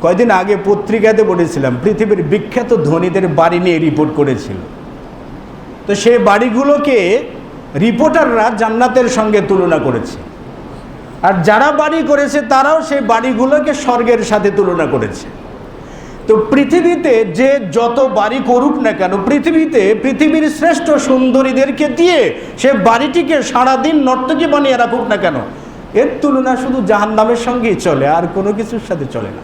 কয়েকদিন আগে পত্রিকাতে পড়েছিলাম, পৃথিবীর বিখ্যাত ধনীদের বাড়ি নিয়ে রিপোর্ট করেছিল। তো সেই বাড়িগুলোকে রিপোর্টাররা জান্নাতের সঙ্গে তুলনা করেছে, আর যারা বাড়ি করেছে তারাও সেই বাড়িগুলোকে স্বর্গের সাথে তুলনা করেছে। তো পৃথিবীতে যে যত বাড়ি করুক না কেন, পৃথিবীর শ্রেষ্ঠ সুন্দরীদেরকে দিয়ে সে বাড়িটিকে সারাদিন নর্তকী বানিয়ে রাখুক না কেন, এর তুলনা শুধু জাহান্নামের সঙ্গেই চলে, আর কোনো কিছুর সাথে চলে না।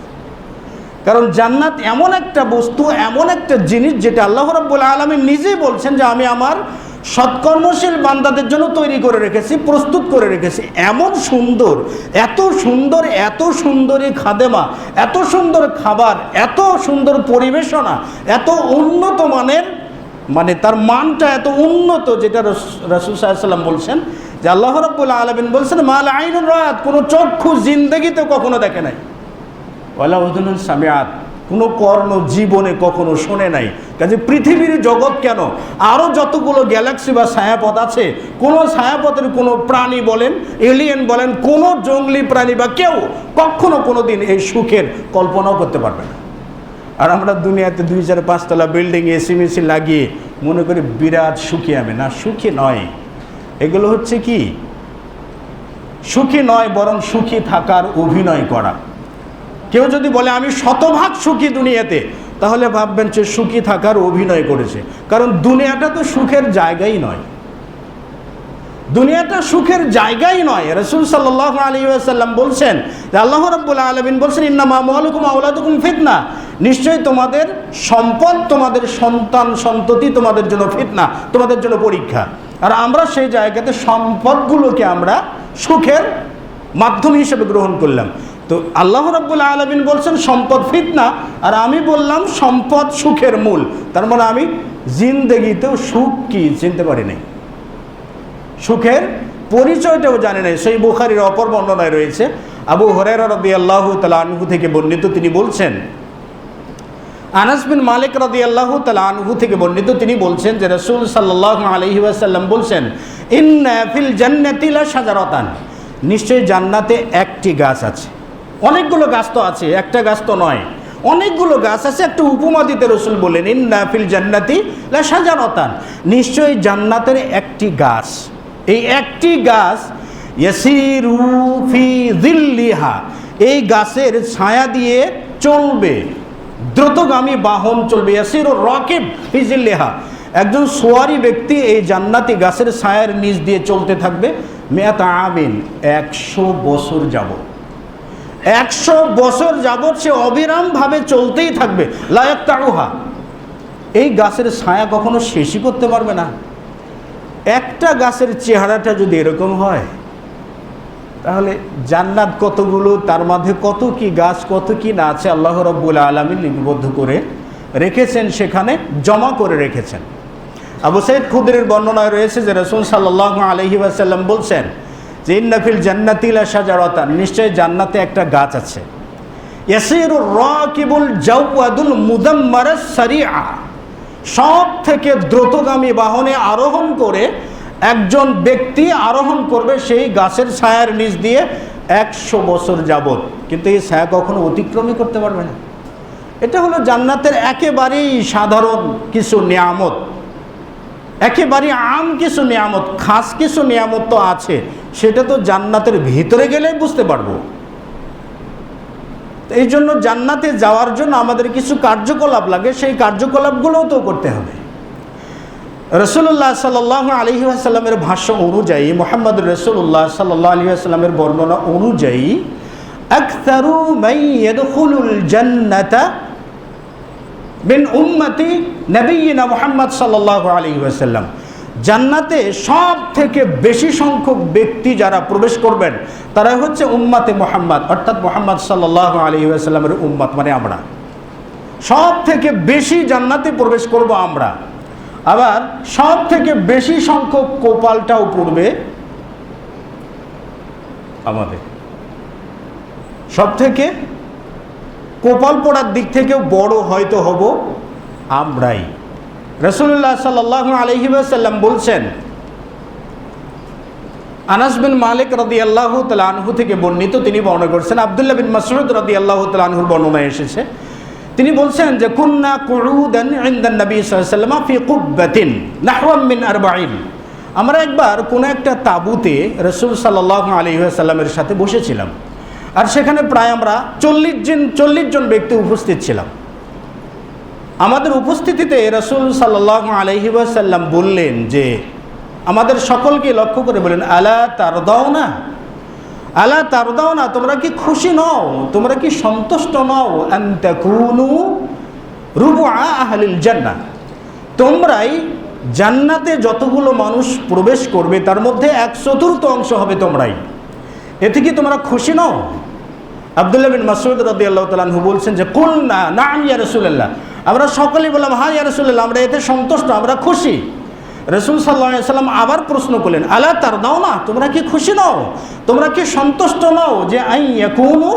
কারণ জান্নাত এমন একটা বস্তু, এমন একটা জিনিস যেটা আল্লাহ রাব্বুল আলামিন নিজেই বলছেন যে আমি আমার সৎকর্মশীল বান্দাদের জন্য তৈরি করে রেখেছি, প্রস্তুত করে রেখেছি। এমন সুন্দর, এত সুন্দরী খাদেমা, এত সুন্দর খাবার, এত সুন্দর পরিবেশনা, এত উন্নত মানের, মানে তার মানটা এত উন্নত, যেটা রাসূল সাল্লাল্লাহু আলাইহি ওয়াসাল্লাম বলছেন যে আল্লাহ রাব্বুল আলামিন বলছেন মাল আইনুন রাআত, কোনো চক্ষু জিন্দেগিতে কখনো দেখে নাই, ওয়ালা উযুনুন সামিআত, কোনো কর্ণ জীবনে কখনো শোনে নাই। কাজে পৃথিবীর জগৎ কেন, আরও যতগুলো গ্যালাক্সি বা ছায়াপথ আছে, কোনো ছায়াপথের কোনো প্রাণী বলেন, এলিয়েন বলেন, কোনো জঙ্গলি প্রাণী বা কেউ কখনো কোনো দিন এই সুখের কল্পনাও করতে পারবে না। আর আমরা দুনিয়াতে 2-4-5 তলা বিল্ডিং এসি মেসি লাগিয়ে মনে করি বিরাট সুখী আমি, না, সুখী নয়। এগুলো হচ্ছে কি, সুখী নয়, বরং সুখী থাকার অভিনয় করা। কেউ যদি বলে আমি শতভাগ সুখী দুনিয়াতে, তাহলে ভাববেন যে সুখী থাকার অভিনয় করেছে। কারণ দুনিয়াটা তো সুখের জায়গাই নয়, দুনিয়াটা সুখের জায়গাই নয়। রাসূল সাল্লাল্লাহু আলাইহি ওয়াসাল্লাম বলছেন যে আল্লাহ রাব্বুল আলামিন বলছেন ইন্নামা আমওয়ালুকুম ওয়া আওলাদুকুম ফিতনা, নিশ্চয়ই তোমাদের সম্পদ, তোমাদের সন্তান সন্ততি তোমাদের জন্য ফিতনা, তোমাদের জন্য পরীক্ষা। আর আমরা সেই জায়গাতে সম্পদগুলোকে আমরা সুখের মাধ্যম হিসেবে গ্রহণ করলাম। তো আল্লাহ রাব্বুল আলামিন বলছেন সম্পদ ফিতনা, আর আমি বললাম সম্পদ সুখের মূল। তার মানে আমি জিন্দেগিতেও সুখ কি চিনতে পারি নাই, সুখের পরিচয়টাও জানি নাই। সেই বুখারীর অপর বর্ণনায় রয়েছে, আবু হুরায়রা রাদিয়াল্লাহু তাআলা আনহু থেকে বর্ণিত, তিনি বলছেন, আনাস বিন মালিক রাদিয়াল্লাহু তাআলা আনহু থেকে বর্ণিত, তিনি বলছেন যে রাসূল সাল্লাল্লাহু আলাইহি ওয়াসাল্লাম বলছেন ইন্না ফিল জান্নাতি লা শাজারাতান, নিশ্চয়ই জান্নাতে একটি গাছ আছে। অনেকগুলো গাছ তো আছে, একটা গাছ তো নয়, অনেকগুলো গাছ আছে। একটা উপমা দিতে রাসূল বলেন ইন্না ফিল জান্নাতি লা শাজারাতান, নিশ্চয়ই জান্নাতের একটি গাছ, এই একটি গাছ ইয়াসিরু ফি যিল্লিহা, এই গাছের ছায়া দিয়ে চলবে, দ্রুতগামী বাহন চলবে। ইয়াসিরু রাকিব ফি যিল্লিহা, একজন সোয়ারি ব্যক্তি এই জান্নাতি গাছের ছায়ার নিচ দিয়ে চলতে থাকবে। মিয়াত আমিন, 100 বছর যাবত, 100 বছর যাবত সে অবিরামভাবে চলতেই থাকবে। লা ইয়াকতাউহা, এই গাছের ছায়া কখনো শেষই করতে পারবে না। একটা গাছের চেহারাটা যদি এরকম হয়, তাহলে জান্নাত কতগুলো, তার মধ্যে কত কি গাছ, কত কি না আছে আল্লাহ রাব্বুল আলামিন লিপিবদ্ধ করে রেখেছেন, সেখানে জমা করে রেখেছেন। আবু সাঈদ খুদরির বর্ণনায় রয়েছে যে রাসূল সাল্লাল্লাহু আলাইহি ওয়াসাল্লাম বলছেন যে ইন্না ফিল জান্নাতি লা শাজারাতান, নিশ্চয়ই জান্নাতে একটা গাছ আছে। ইয়াসিরু রাকিবুল জাওয়াদুল মুদাম্মারাস সারিআ, সব থেকে দ্রুতগামী বাহনে আরোহণ করে একজন ব্যক্তি আরোহণ করবে সেই গাছের ছায়ার নিচ দিয়ে 100 বছর যাবত, কিন্তু এই ছায়া কখনো অতিক্রমই করতে পারবে না। এটা হলো জান্নাতের একেবারেই সাধারণ কিছু নিয়ামত, একেবারে আম কিছু নিয়ামত। খাস কিছু নিয়ামত তো আছে, সেটা তো জান্নাতের ভিতরে গেলেই বুঝতে পারবো। এই জন্য জান্নাতে যাওয়ার জন্য আমাদের কিছু কার্যকলাপ লাগে, সেই কার্যকলাপগুলোও তো করতে হবে। রাসূলুল্লাহ সাল্লাল্লাহু আলাইহি ওয়াসাল্লামের ভাষ্য অনুযায়ী, মুহাম্মদুর রাসূলুল্লাহ সাল্লাল্লাহু আলাইহি ওয়াসাল্লামের বর্ণনা অনুযায়ী, আকসারু মান ইয়াদখুলুল জান্নাতা বিন উম্মতি নবিয়িনা মুহাম্মদ সাল্লাল্লাহু আলাইহি ওয়াসাল্লাম, জান্নাতে সব থেকে বেশি সংখ্যক ব্যক্তি যারা প্রবেশ করবেন তারা হচ্ছে উম্মতে মুহাম্মদ, অর্থাৎ মুহাম্মদ সাল্লাল্লাহু আলাইহি ওয়াসাল্লামের উম্মত, মানে আমরা। সব থেকে বেশি জান্নাতে প্রবেশ করব আমরা। আবার সব থেকে বেশি সংখ্যক কোপালটাও পড়বে আমাদের, সব থেকে কোপাল পড়ার দিক থেকে বড় হয়তো হব আমরাই। রাসূলুল্লাহ সাল্লাল্লাহু আলাইহি ওয়াসাল্লাম বলছেন আনাস বিন মালিক রাদিয়াল্লাহু তাআলা আনহু থেকে বর্ণিত, তিনি বর্ণনা করেছেন, আব্দুল্লাহ বিন মাসউদ রাদিয়াল্লাহু তাআলা আনহুর বর্ণনায় এসেছে, তিনি বলছেন যে কুন্না কুউদান ইনদান নবী সাল্লাল্লাহু আলাইহি ওয়াসাল্লাম ফি কুব্বাতিন নাহওয়াম মিন 40, আমরা একবার কোন একটা তাঁবুতে রাসূল সাল্লাল্লাহু আলাইহি ওয়াসাল্লামের সাথে বসেছিলাম, আর সেখানে প্রায় আমরা 40 জন ব্যক্তি উপস্থিত ছিলাম। আমাদের উপস্থিতিতে রাসূল সাল্লাল্লাহু আলাইহি ওয়াসাল্লাম বললেন যে, আমাদের সকলকে লক্ষ্য করে বলেন, আলা তারদাউনা, আলা তারদাউনা, তোমরা কি খুশি নও, তোমরা কি সন্তুষ্ট নও, আন তাকুনু রুবুআ আহলিল জান্নাহ, তোমরাই জান্নাতে যতগুলো মানুষ প্রবেশ করবে তার মধ্যে 1/4 অংশ হবে তোমরাই, এতে কি তোমরা খুশি নও? আব্দুল্লাহ বিন মাসউদ রাদিয়াল্লাহু তাআলা আনহু বলছেন যে কুলনা নাম ইয়া রাসূলুল্লাহ, আমরা সকলেই বললাম হ্যাঁ ইয়া রাসূলুল্লাহ, আমরা এতে সন্তুষ্ট, আমরা খুশি। রাসূল সাল্লাল্লাহু আলাইহি ওয়াসাল্লাম আবার প্রশ্ন করলেন, আলা তারদাউনা, তোমরা কি খুশি নও, তোমরা কি সন্তুষ্ট নও যে আন ইয়াকুনু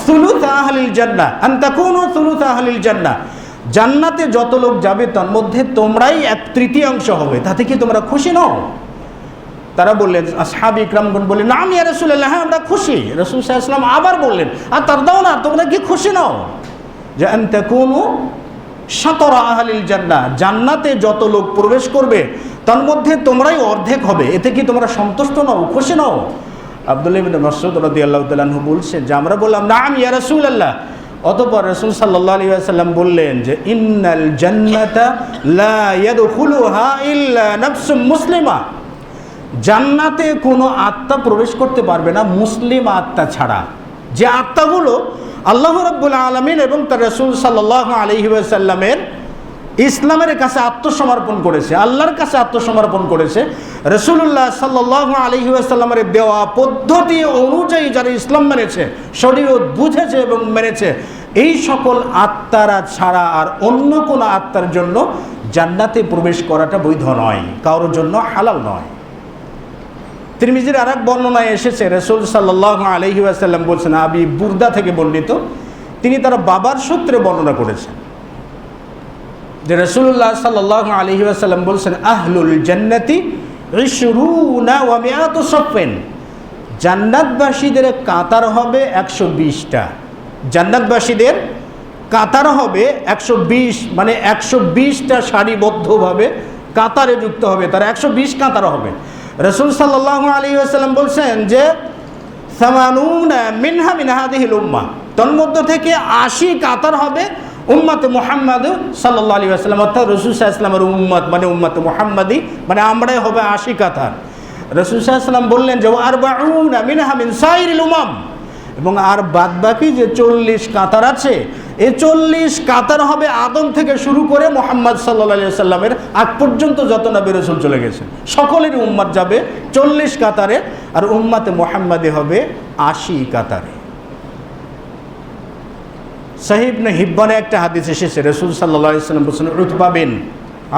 সুলুস আহলিল জান্নাহ, আন তাকুনু সুলুস আহলিল জান্নাহ, জান্নাতে যত লোক যাবে তার মধ্যে তোমরাই 1/3 হবে, তাতে কি তোমরা খুশি নও? তারা বললেন, আসহাবী ইকরামগণ বললেন, নাম ইয়া রাসূলুল্লাহ, হ্যাঁ আমরা খুশি। রাসূল সাল্লাল্লাহু আলাইহি ওয়াসাল্লাম আবার বললেন, আর তারদাউনা, তোমরা কি খুশি নও যে আন তাকুনু শাতরা আহলিল জান্নাহ, জান্নাতে যত লোক প্রবেশ করবে তার মধ্যে তোমরাই অর্ধেক হবে, এতে কি তোমরা সন্তুষ্ট নও, খুশি নও? আব্দুল্লাহ ইবনে মাসউদ রাদিয়াল্লাহু তাআলা আনহু বলছেন যে আমরা বললাম নাম ইয়া রাসূলুল্লাহ। অতঃপর রাসূল সাল্লাল্লাহু আলাইহি ওয়াসাল্লাম বললেন যে ইন্নাল জান্নাতা লা ইয়াদখুলুহা ইল্লা নাফসুম মুসলিমা, জান্নাতে কোনো আত্মা প্রবেশ করতে পারবে না মুসলিম আত্মা ছাড়া, যে আত্মাগুলো আল্লাহ রাব্বুল আলামিন এবং তার রাসূল সাল্লাল্লাহু আলাইহি ওয়াসাল্লামের ইসলামের কাছে আত্মসমর্পণ করেছে, আল্লাহর কাছে আত্মসমর্পণ করেছে, রাসূলুল্লাহ সাল্লাল্লাহু আলাইহি ওয়াসাল্লামের দেওয়া পদ্ধতি অনুযায়ী যারা ইসলাম মেনেছে, শরীয়ত বুঝেছে এবং মেনেছে, এই সকল আত্মারা ছাড়া আর অন্য কোনো আত্মার জন্য জান্নাতে প্রবেশ করাটা বৈধ নয়, কারোর জন্য হালাল নয়। তিরমিজির আরেক বর্ণনায় এসেছে, রাসূল সাল্লাল্লাহু আলাইহি ওয়াসাল্লাম বলছেন, আবি বুরদা থেকে বর্ণিত, তিনি তার বাবার সূত্রে বর্ণনা করেছেন যে রাসূলুল্লাহ সাল্লাল্লাহু আলাইহি ওয়াসাল্লাম বলছেন, আহলুল জান্নাতি 20 ওয়া মিআতু সাফফিন, জান্নাতবাসীদের কাতার হবে 120টা, জান্নাতবাসীদের কাতার হবে 120, মানে 120টা সারিবদ্ধভাবে কাতারে যুক্ত হবে, তার 120 কাতার হবে। রাসূল সাল্লাল্লাহু আলাইহি ওয়াসাল্লাম বলছেন যে 80 মিনহা মিন হাদিহিল উম্মাহ, তন্মধ্য থেকে 80 কাতার হবে উম্মতে মুহাম্মদ সাল্লাল্লাহু আলাইহি ওয়াসাল্লাম, অর্থাৎ রাসূল সাল্লাল্লাহু আলাইহি ওয়াসাল্লামের উম্মত মানে উম্মতে মুহাম্মাদি, মানে আমরাই হবে 80 কাতার। রাসূল সাল্লাল্লাহু আলাইহি ওয়াসাল্লাম বললেন যে 40 মিনহা মিন সাইরিল উমাম, এবং আর বাদবাকি যে 40 কাতার আছে, এই 40 কাতার হবে আদম থেকে শুরু করে মুহাম্মদ সাল্লাল্লাহু আলাইহি ওয়াসাল্লামের আগ পর্যন্ত যত নবী রাসূল চলে গেছে সকলেরই উম্মত যাবে 40 কাতারে, আর উম্মতে মুহাম্মাদি হবে 80 কাতারে। সহিহ ইবনে হিব্বানে একটা হাদিস এসেছে, রাসূল সাল্লাল্লাহু আলাইহি ওয়াসাল্লাম বলেছেন, উতবা বিন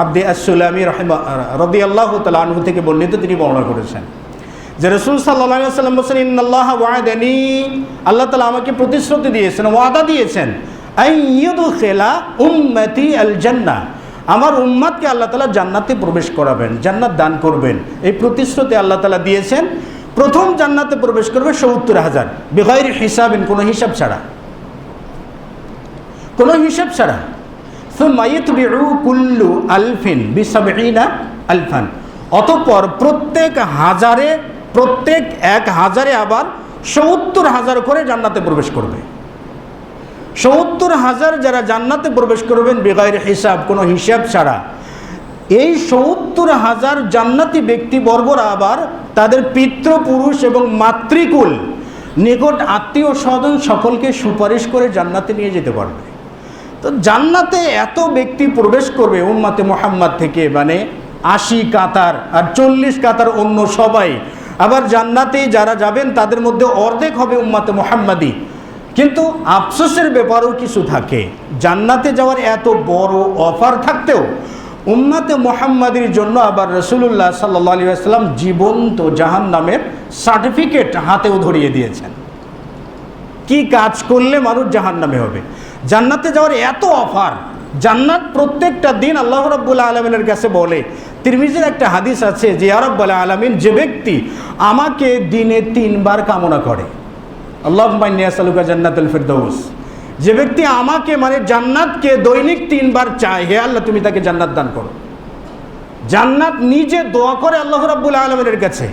আব্দে আস-সুলামি রাদিয়াল্লাহু তাআলা আনহু থেকে বর্ণিত, তিনি বর্ণনা করেছেন যে রাসূল সাল্লাল্লাহু আলাইহি ওয়াসাল্লাম বলেছেন, ইন্নাল্লাহা ওয়া'দানি, আল্লাহ তাআলা আমাকে প্রতিশ্রুতি দিয়েছেন, ওয়াদা দিয়েছেন, আইয়ুদখিলা উম্মতি আল জান্নাহ, আমার উম্মতকে আল্লাহ তাআলা জান্নাতে প্রবেশ করাবেন, জান্নাত দান করবেন, এই প্রতিশ্রুতি আল্লাহ তাআলা দিয়েছেন। প্রথম জান্নাতে প্রবেশ করবে 70,000 বিগাইরি হিসাবিন, কোনো হিসাব ছাড়া, কোনো হিসাব ছাড়া। সুম্মা ইয়াতবিউ কুল্লু আলফিন বিসাবঈনা আলফান, অতঃপর প্রত্যেক 1000-এ আবার 70,000 করে জান্নাতে প্রবেশ করবে। 70,000 যারা জান্নাতে প্রবেশ করবেন বেগাইর হিসাব, কোনো হিসাব ছাড়া। এই 70,000 জান্নাতি ব্যক্তিবর্গরা আবার তাদের পিতৃপুরুষ এবং মাতৃকুল, নিকট আত্মীয় স্বজন সকলকে সুপারিশ করে জান্নাতে নিয়ে যেতে পারবে। তো জান্নাতে এত ব্যক্তি প্রবেশ করবে উম্মতে মুহাম্মদ থেকে, মানে 80 কাতার আর 40 কাতার অন্য সবাই। আবার জান্নাতে যারা যাবেন তাদের মধ্যে অর্ধেক হবে উম্মতে মুহাম্মাদি। কিন্তু আফসোসের ব্যাপারও কিছু থাকে, জান্নাতে যাওয়ার এত বড় অফার থাকতেও উম্মতে মুহাম্মাদির জন্য আবার রাসূলুল্লাহ সাল্লাল্লাহু আলাইহি ওয়াসাল্লাম জীবন্ত জাহান্নামের সার্টিফিকেট হাতেও ধরিয়ে দিয়েছেন। কি কাজ করলে মানুষ জাহান্নামে হবে। জান্নাতে যাওয়ার এত অফার, জান্নাত প্রত্যেকটা দিন আল্লাহ রাব্বুল আলামিনের কাছে বলে তিরমিজির একটা হাদিস আছে যে ইয়া রাব্বাল আলামিন, যে ব্যক্তি আমাকে দিনে 3 বার কামনা করে, আল্লাহুম্মা ইন্নী আসআলুকা জান্নাতুল ফিরদাউস, যে ব্যক্তি আমাকে মানে জান্নাতকে দৈনিক 3 বার চায়, হে আল্লাহ তুমি তাকে জান্নাত দান করো। জান্নাত নিজে দোয়া করে আল্লাহ রাব্বুল আলামিনের কাছে।